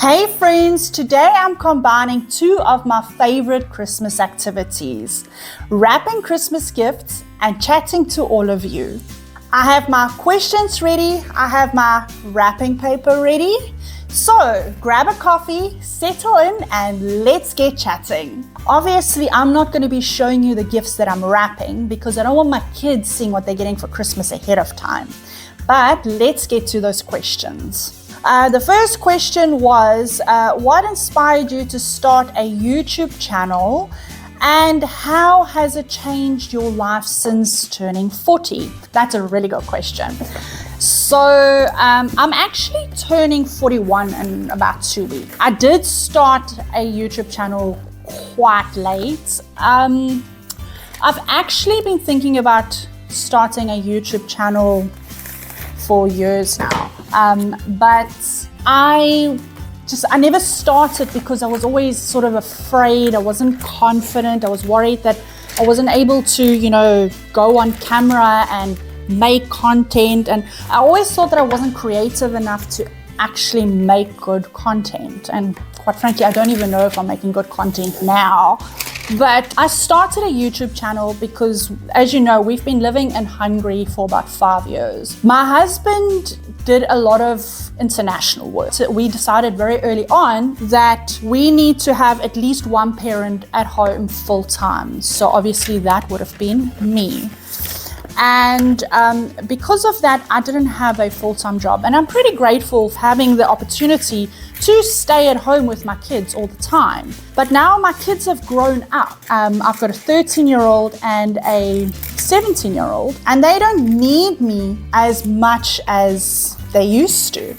Hey friends, today I'm combining two of my favorite Christmas activities, wrapping Christmas gifts and chatting to all of you. I have my questions ready, I have my wrapping paper ready. So grab a coffee, settle in and let's get chatting. Obviously, I'm not going to be showing you the gifts that I'm wrapping because I don't want my kids seeing what they're getting for Christmas ahead of time. But let's get to those questions. The first question was, what inspired you to start a YouTube channel and how has it changed your life since turning 40? That's a really good question. So I'm actually turning 41 in about 2 weeks. I did start a YouTube channel quite late. I've actually been thinking about starting a YouTube channel for years now. But I never started because I was always sort of afraid. I wasn't confident. I was worried that I wasn't able to, go on camera and make content. And I always thought that I wasn't creative enough to actually make good content. And quite frankly, I don't even know if I'm making good content now. But I started a YouTube channel because, as you know, we've been living in Hungary for about 5 years. My husband did a lot of international work. So we decided very early on that we need to have at least one parent at home full time. So obviously that would have been me. And because of that, I didn't have a full-time job. And I'm pretty grateful for having the opportunity to stay at home with my kids all the time. But now my kids have grown up. I've got a 13-year-old and a 17-year-old, and they don't need me as much as they used to.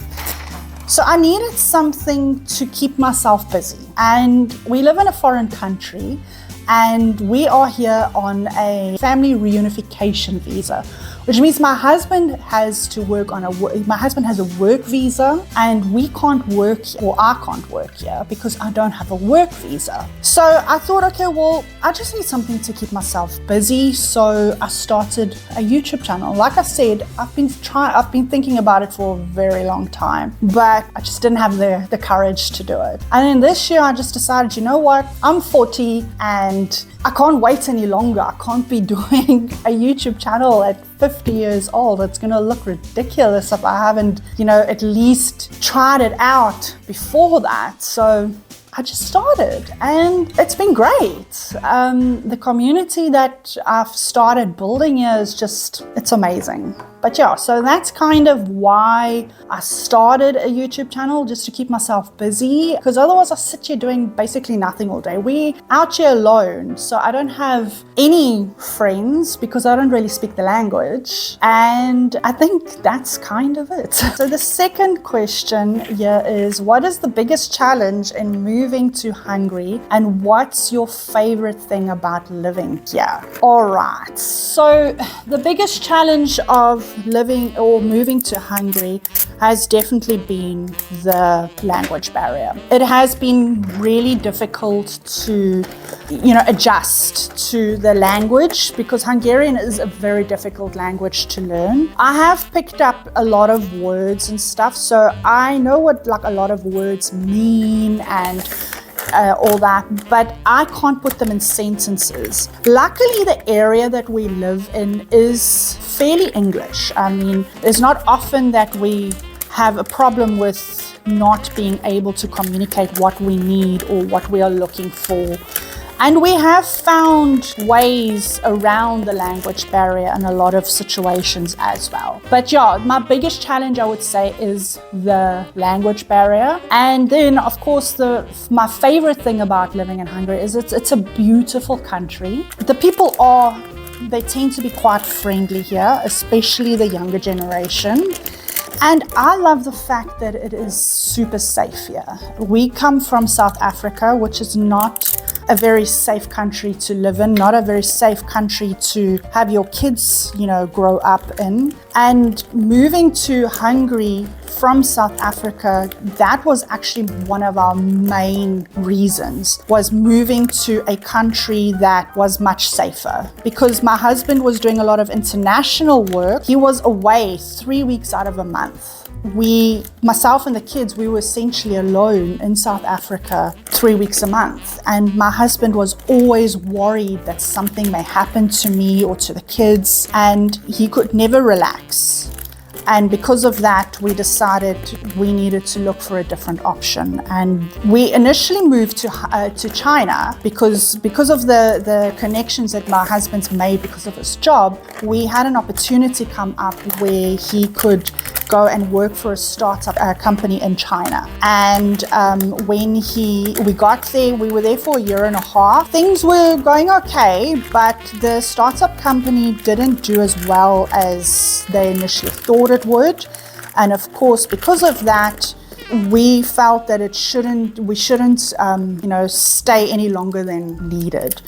So I needed something to keep myself busy. And we live in a foreign country, and we are here on a family reunification visa, which means my husband has to work my husband has a work visa, and we can't work, or I can't work here because I don't have a work visa. So I thought, okay, well, I just need something to keep myself busy. So I started a YouTube channel. Like I said, I've been thinking about it for a very long time, but I just didn't have the courage to do it. And then this year I just decided, you know what, I'm 40 and I can't wait any longer. I can't be doing a YouTube channel at 50 years old. It's going to look ridiculous if I haven't, at least tried it out before that. So I just started and it's been great. The community that I've started building here is it's amazing. But yeah, so that's kind of why I started a YouTube channel, just to keep myself busy, because otherwise I sit here doing basically nothing all day. We out here alone, so I don't have any friends because I don't really speak the language. And I think that's kind of it. So the second question here is, what is the biggest challenge in moving to Hungary and what's your favorite thing about living here? All right, so the biggest challenge of living or moving to Hungary has definitely been the language barrier. It has been really difficult to, adjust to the language because Hungarian is a very difficult language to learn. I have picked up a lot of words and stuff, so I know what a lot of words mean and all that, but I can't put them in sentences. Luckily, the area that we live in is fairly English. I mean, it's not often that we have a problem with not being able to communicate what we need or what we are looking for. And we have found ways around the language barrier in a lot of situations as well. But yeah, my biggest challenge, I would say, is the language barrier. And then, of course, my favorite thing about living in Hungary is it's a beautiful country. The people they tend to be quite friendly here, especially the younger generation. And I love the fact that it is super safe here. We come from South Africa, which is not a very safe country to live in, not a very safe country to have your kids, grow up in. And moving to Hungary from South Africa, that was actually one of our main reasons, was moving to a country that was much safer. Because my husband was doing a lot of international work. He was away 3 weeks out of a month. myself and the kids, we were essentially alone in South Africa 3 weeks a month. And my husband was always worried that something may happen to me or to the kids, and he could never relax. And because of that, we decided we needed to look for a different option. And we initially moved to China because of the connections that my husband's made because of his job. We had an opportunity come up where he could go and work for a startup company in China. And when we got there, we were there for 1.5 years. Things were going okay, but the startup company didn't do as well as they initially thought it would. And of course, because of that, we felt that we shouldn't stay any longer than needed.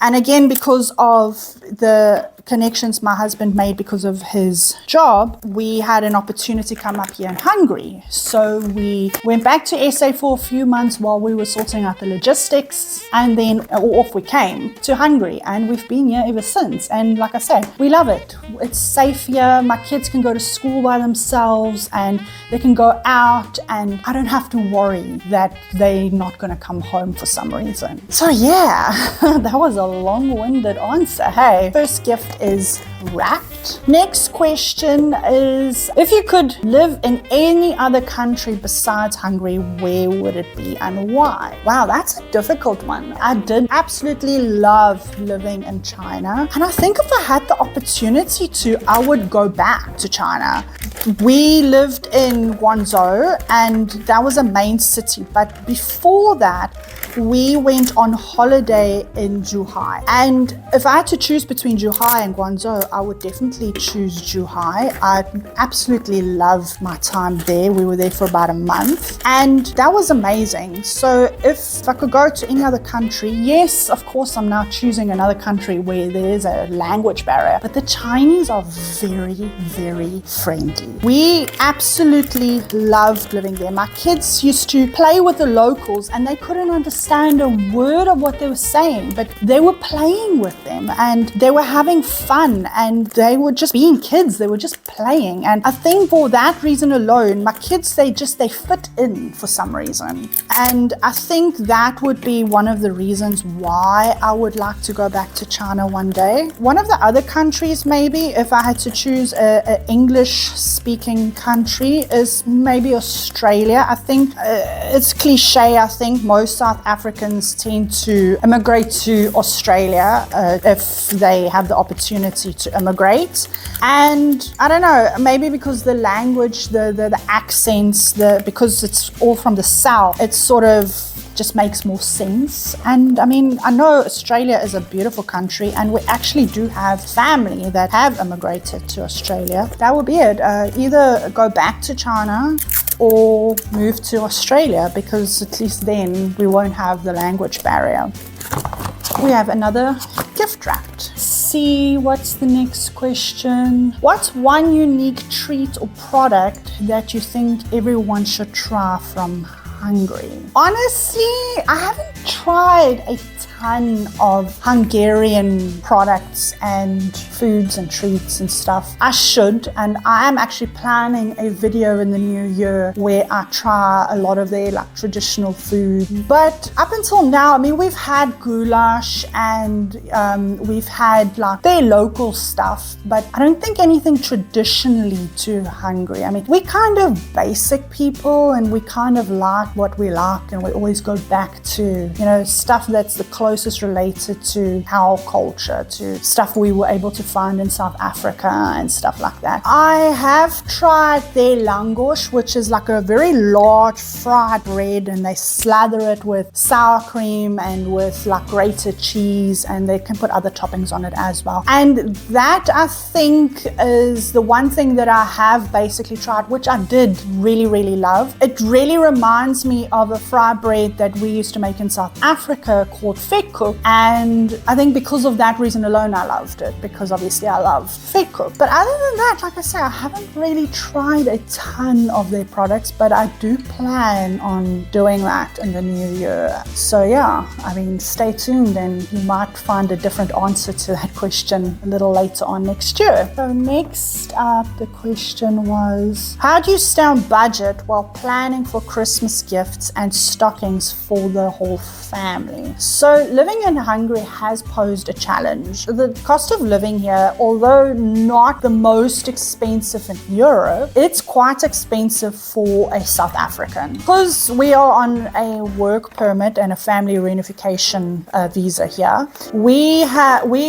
And again, because of the connections my husband made because of his job, we had an opportunity come up here in Hungary. So we went back to SA for a few months while we were sorting out the logistics, and then off we came to Hungary, and we've been here ever since. And like I said, we love it. It's safe here. My kids can go to school by themselves and they can go out, and I don't have to worry that they're not going to come home for some reason. So yeah, that was a long-winded answer. Hey, first gift is wrapped. Next question is, if you could live in any other country besides Hungary, where would it be and why? Wow, that's a difficult one. I did absolutely love living in China, and I think if I had the opportunity to, I would go back to China. We lived in Guangzhou, and that was a main city, but before that we went on holiday in Zhuhai. And if I had to choose between Zhuhai and Guangzhou, I would definitely choose Zhuhai. I absolutely loved my time there. We were there for about a month, and that was amazing. So if I could go to any other country, yes, of course, I'm now choosing another country where there is a language barrier, but the Chinese are very, very friendly. We absolutely loved living there. My kids used to play with the locals, and they couldn't understand a word of what they were saying, but they were playing with them and they were having fun, and they were just being kids. They were just playing. And I think for that reason alone, my kids, they fit in for some reason. And I think that would be one of the reasons why I would like to go back to China one day. One of the other countries, maybe, if I had to choose an English-speaking country, is maybe Australia. I think it's cliche. I think most South Africans tend to immigrate to Australia if they have the opportunity to immigrate. And I don't know, maybe because the language, the accents, because it's all from the south, it sort of just makes more sense. And I mean, I know Australia is a beautiful country, and we actually do have family that have immigrated to Australia. That would be it. Either go back to China or move to Australia, because at least then we won't have the language barrier. We have another gift wrapped. See, what's the next question? What's one unique treat or product that you think everyone should try from Hungary? Honestly, I haven't tried a ton of Hungarian products and foods and treats and stuff. I should, and I am actually planning a video in the new year where I try a lot of their traditional food. But up until now, I mean, we've had goulash and we've had their local stuff, but I don't think anything traditionally to Hungary. I mean, we kind of basic people, and we kind of like what we like, and we always go back to, stuff that's the closest related to our culture, to stuff we were able to find in South Africa and stuff like that. I have tried their langosh, which is like a very large fried bread, and they slather it with sour cream and with grated cheese, and they can put other toppings on it as well. And that, I think, is the one thing that I have basically tried, which I did really, really love. It really reminds me of a fried bread that we used to make in South Africa called festive. fake cook, and I think because of that reason alone I loved it, because obviously I love fake cook. But other than that, like I say, I haven't really tried a ton of their products, but I do plan on doing that in the new year. So yeah, I mean, stay tuned and you might find a different answer to that question a little later on next year. So next up, the question was, how do you stay on budget while planning for Christmas gifts and stockings for the whole family? So living in Hungary has posed a challenge. The cost of living here, although not the most expensive in Europe, it's quite expensive for a South African. Because we are on a work permit and a family reunification visa here, we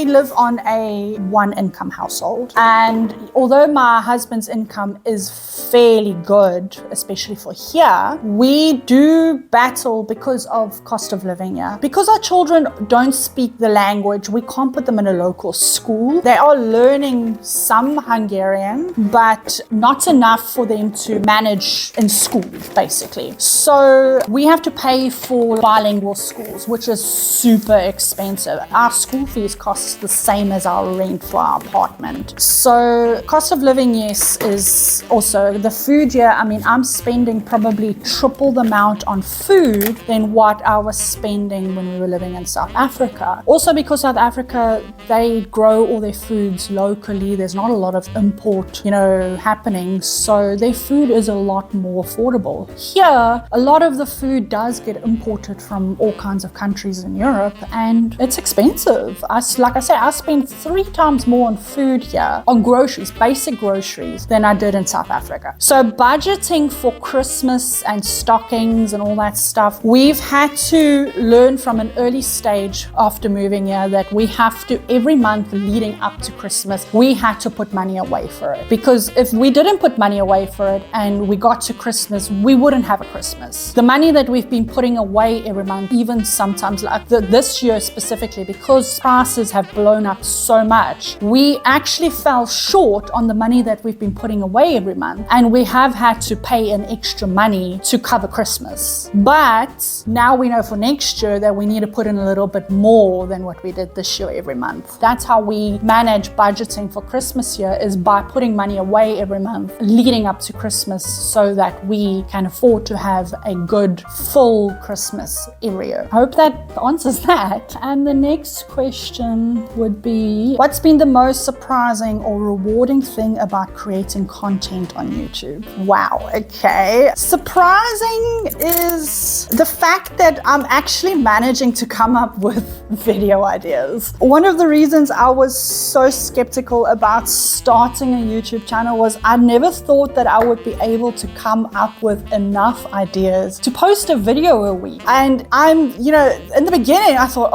live on a one income household. And although my husband's income is fairly good, especially for here, we do battle because of cost of living here. Because our children don't speak the language, we can't put them in a local school. They are learning some Hungarian, but not enough for them to manage in school, basically. So we have to pay for bilingual schools, which is super expensive. Our school fees cost the same as our rent for our apartment. So cost of living, yes, is also the food here. I mean, I'm spending probably triple the amount on food than what I was spending when we were living in South Africa. Also because South Africa, they grow all their foods locally. There's not a lot of import, happening. So their food is a lot more affordable. Here, a lot of the food does get imported from all kinds of countries in Europe, and it's expensive. Like I say, I spend 3 times more on food here, on groceries, basic groceries, than I did in South Africa. So budgeting for Christmas and stockings and all that stuff, we've had to learn from an early stage after moving here that we have to, every month leading up to Christmas, we had to put money away for it. Because if we didn't put money away for it and we got to Christmas, we wouldn't have a Christmas. The money that we've been putting away every month, even sometimes like this year specifically, because prices have blown up so much, we actually fell short on the money that we've been putting away every month, and we have had to pay an extra money to cover Christmas. But now we know for next year that we need to put in a little bit more than what we did this year every month. That's how we manage budgeting for Christmas here, is by putting money away every month leading up to Christmas so that we can afford to have a good full Christmas every year. I hope that answers that. And the next question would be, what's been the most surprising or rewarding thing about creating content on YouTube? Wow, okay. Surprising is the fact that I'm actually managing to come up with video ideas. One of the reasons I was so skeptical about starting a YouTube channel was I never thought that I would be able to come up with enough ideas to post a video a week. And in the beginning I thought,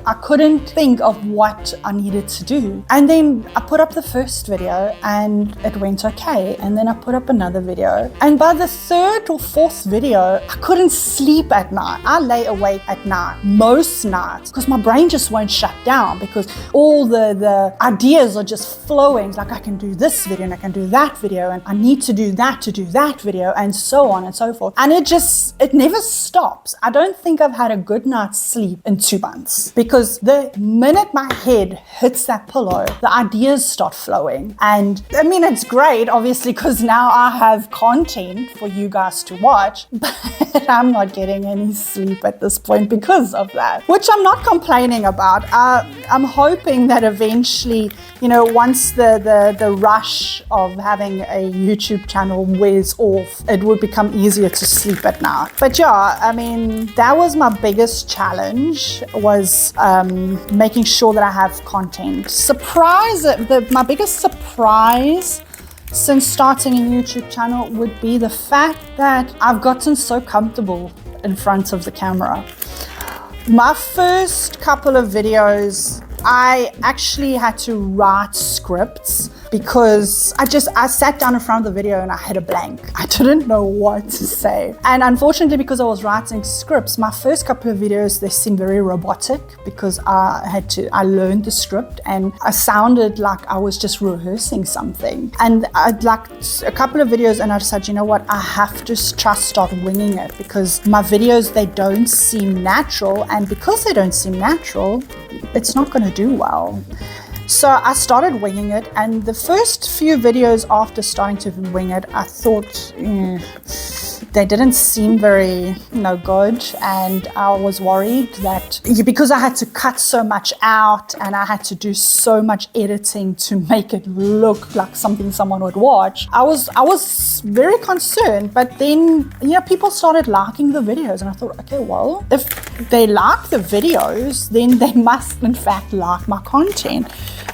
I couldn't think of what I needed to do. And then I put up the first video and it went okay. And then I put up another video. And by the 3rd or 4th video, I couldn't sleep at night. I lay awake at night, most nights, because my brain just won't shut down, because all the ideas are just flowing. Like, I can do this video and I can do that video, and I need to do that video, and so on and so forth. And it never stops. I don't think I've had a good night's sleep in 2 months. Because the minute my head hits that pillow, the ideas start flowing. And I mean, it's great, obviously, because now I have content for you guys to watch, but I'm not getting any sleep at this point because of that, which I'm not complaining about. I'm hoping that eventually, once the rush of having a YouTube channel wears off, it would become easier to sleep at night. But yeah, I mean, that was my biggest challenge, was making sure that I have content. My biggest surprise since starting a YouTube channel would be the fact that I've gotten so comfortable in front of the camera. My first couple of videos, I actually had to write scripts because I sat down in front of the video and I had a blank. I didn't know what to say. And unfortunately, because I was writing scripts, my first couple of videos, they seemed very robotic because I learned the script and I sounded like I was just rehearsing something. And I'd like a couple of videos and I decided, you know what, I have to start winging it because my videos, they don't seem natural. And because they don't seem natural, it's not going to do well. So I started winging it, and the first few videos after starting to wing it, I thought they didn't seem very good, and I was worried that because I had to cut so much out and I had to do so much editing to make it look like something someone would watch, I was very concerned. But then people started liking the videos, and I thought, okay, well, if they like the videos, then they must in fact like my content.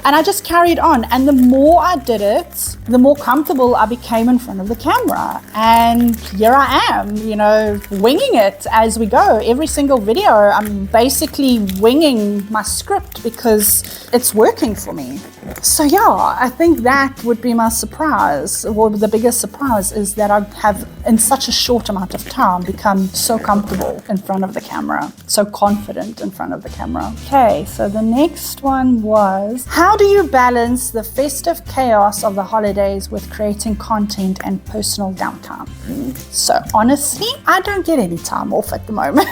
And I just carried on. And the more I did it, the more comfortable I became in front of the camera. And here I am, winging it as we go. Every single video, I'm basically winging my script because it's working for me. So yeah, I think that would be my surprise. Well, the biggest surprise is that I have, in such a short amount of time, become so comfortable in front of the camera, so confident in front of the camera. Okay, so the next one was, how do you balance the festive chaos of the holidays with creating content and personal downtime? So honestly, I don't get any time off at the moment.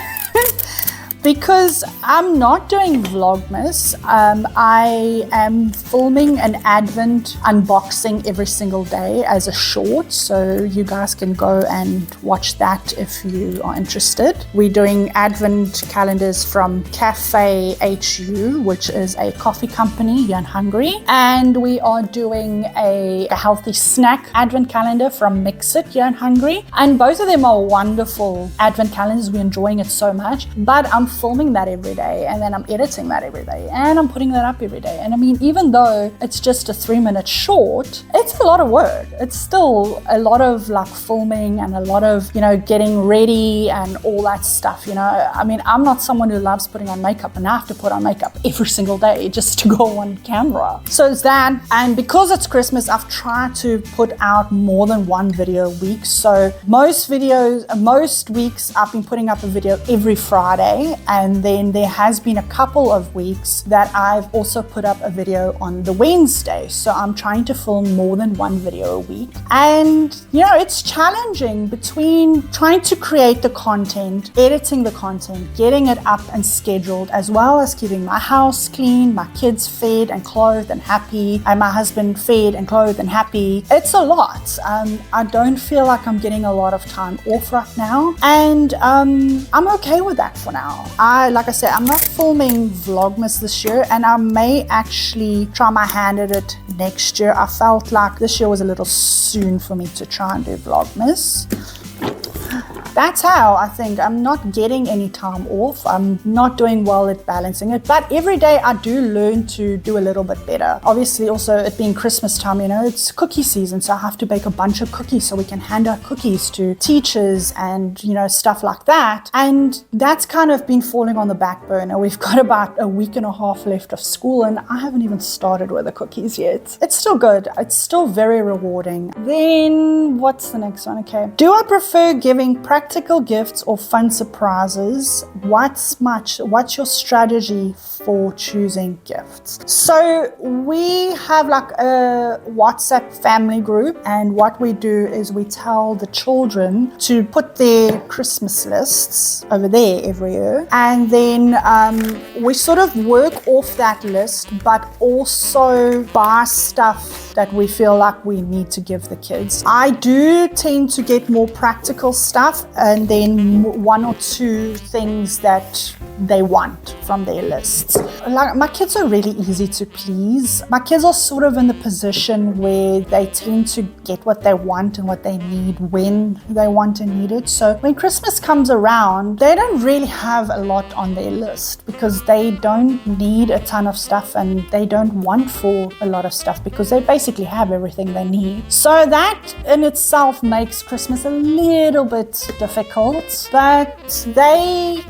Because I'm not doing Vlogmas. I am filming an Advent unboxing every single day as a short, so you guys can go and watch that if you are interested. We're doing Advent calendars from Cafe HU, which is a coffee company here in Hungary, and we are doing a healthy snack Advent calendar from Mixit here in Hungary, and both of them are wonderful Advent calendars. We're enjoying it so much, but I'm filming that every day, and then I'm editing that every day, and I'm putting that up every day. And I mean, even though it's just a 3-minute short, it's a lot of work. It's still a lot of filming and a lot of getting ready and all that stuff. I mean, I'm not someone who loves putting on makeup, and I have to put on makeup every single day just to go on camera. So it's that, and because it's Christmas, I've tried to put out more than one video a week. So most weeks I've been putting up a video every Friday, and then there has been a couple of weeks that I've also put up a video on the Wednesday. So I'm trying to film more than one video a week. And it's challenging between trying to create the content, editing the content, getting it up and scheduled, as well as keeping my house clean, my kids fed and clothed and happy, and my husband fed and clothed and happy. It's a lot. I don't feel like I'm getting a lot of time off right now, and I'm okay with that for now. Like I said, I'm not filming Vlogmas this year, and I may actually try my hand at it next year. I felt like this year was a little soon for me to try and do Vlogmas. That's how I think I'm not getting any time off. I'm not doing well at balancing it, but every day I do learn to do a little bit better. Obviously, also it being Christmas time, it's cookie season, so I have to bake a bunch of cookies so we can hand out cookies to teachers and stuff like that. And that's kind of been falling on the back burner. We've got about a week and a half left of school, and I haven't even started with the cookies yet. It's still good. It's still very rewarding. Then what's the next one? Okay. Do I prefer giving practical gifts or fun surprises? What's your strategy for choosing gifts? So we have a WhatsApp family group, and what we do is we tell the children to put their Christmas lists over there every year, and then we sort of work off that list, but also buy stuff that we feel like we need to give the kids. I do tend to get more practical stuff, and then one or two things that they want from their lists. My kids are really easy to please. My kids are sort of in the position where they tend to get what they want and what they need when they want and need it. So when Christmas comes around, they don't really have a lot on their list because they don't need a ton of stuff, and they don't want for a lot of stuff because they basically have everything they need. So that in itself makes Christmas a little bit difficult, but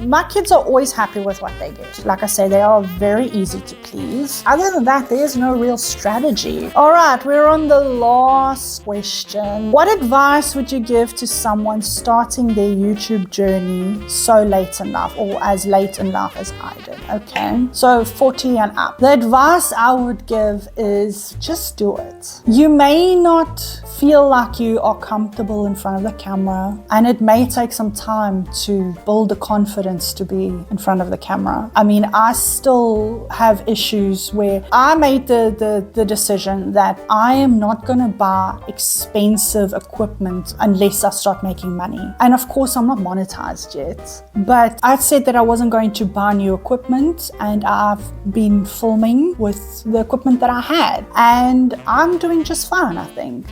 my kids are always happy with what they get. Like I say, they are very easy to please. Other than that, there's no real strategy. All right, we're on the last question. What advice would you give to someone starting their YouTube journey so late enough, or as late enough as I did? Okay, so 40 and up. The advice I would give is just do it. You may not feel like you are comfortable in front of the camera, and it may take some time to build the confidence to be in front of the camera. I mean, I still have issues where I made the decision that I am not going to buy expensive equipment unless I start making money. And of course, I'm not monetized yet, but I said that I wasn't going to buy new equipment, and I've been filming with the equipment that I had, and I'm doing just fine, I think.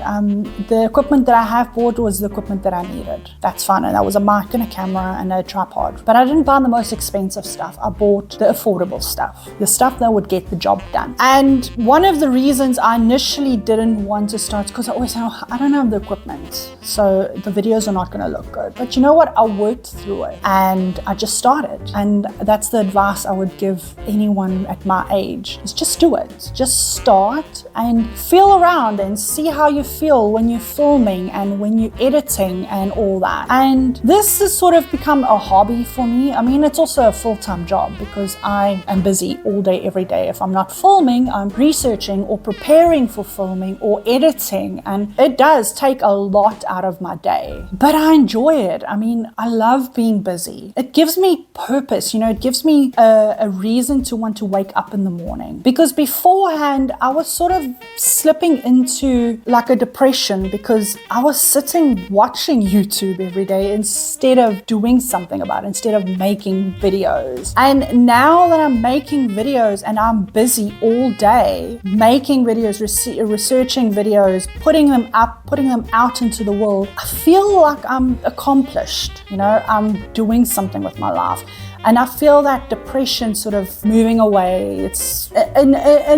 The equipment that I have bought was the equipment that I needed. That's fine, and that was a mic and a camera and a tripod. But I didn't buy the most expensive stuff. I bought the affordable stuff, the stuff that would get the job done. And one of the reasons I initially didn't want to start, because I always say, oh, I don't have the equipment, so the videos are not going to look good. But you know what? I worked through it, and I just started. And that's the advice I would give anyone at my age, is just do it. Just start and feel around and see how you feel when you're filming and when you're editing and all that. And this has sort of become a hobby for me. I mean, it's also a full-time job because I am busy all day, every day. If I'm not filming, I'm researching or preparing for filming or editing, and it does take a lot out of my day. But I enjoy it. I mean, I love being busy. It gives me purpose, you know, it gives me a reason to want to wake up in the morning. Because beforehand, I was sort of slipping into like a depression because I was sitting watching YouTube every day instead of doing something about it, instead of making videos. And now that I'm making videos and I'm busy all day making videos, researching videos, putting them up, putting them out into the world, I feel like I'm accomplished, you know, I'm doing something with my life. And I feel that depression sort of moving away. It's in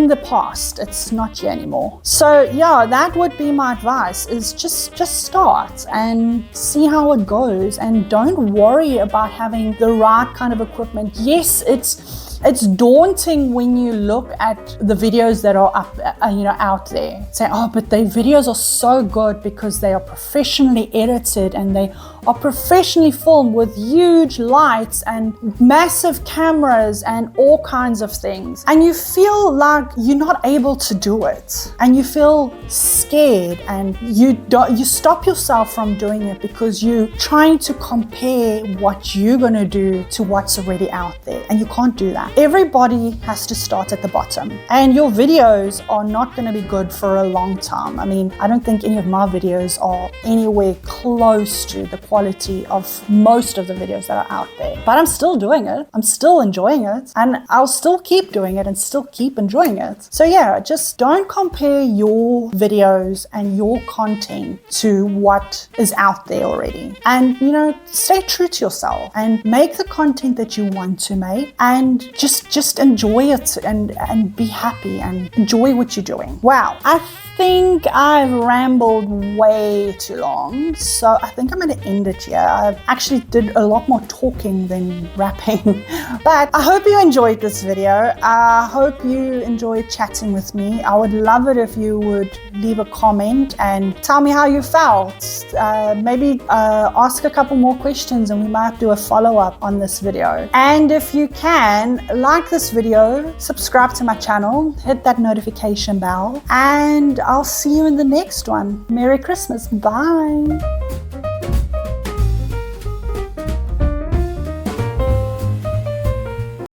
the past. It's not here anymore. So yeah, that would be my advice, is just start and see how it goes. And don't worry about having the right kind of equipment. Yes, it's daunting when you look at the videos that are up, out there. Say, oh, but their videos are so good because they are professionally edited and they are professionally filmed with huge lights and massive cameras and all kinds of things. And you feel like you're not able to do it, and you feel scared, and you stop yourself from doing it because you're trying to compare what you're going to do to what's already out there, and you can't do that. Everybody has to start at the bottom, and your videos are not going to be good for a long time. I mean, I don't think any of my videos are anywhere close to the quality of most of the videos that are out there, but I'm still doing it. I'm still enjoying it, and I'll still keep doing it and still keep enjoying it. So yeah, just don't compare your videos and your content to what is out there already, and stay true to yourself and make the content that you want to make, and just enjoy it and be happy and enjoy what you're doing. Wow, I think I've rambled way too long, so I think I'm going to end it here. I actually did a lot more talking than rapping, but I hope you enjoyed this video. I hope you enjoyed chatting with me. I would love it if you would leave a comment and tell me how you felt. Maybe ask a couple more questions and we might do a follow-up on this video. And if you can, like this video, subscribe to my channel, hit that notification bell, and I'll see you in the next one. Merry Christmas. Bye.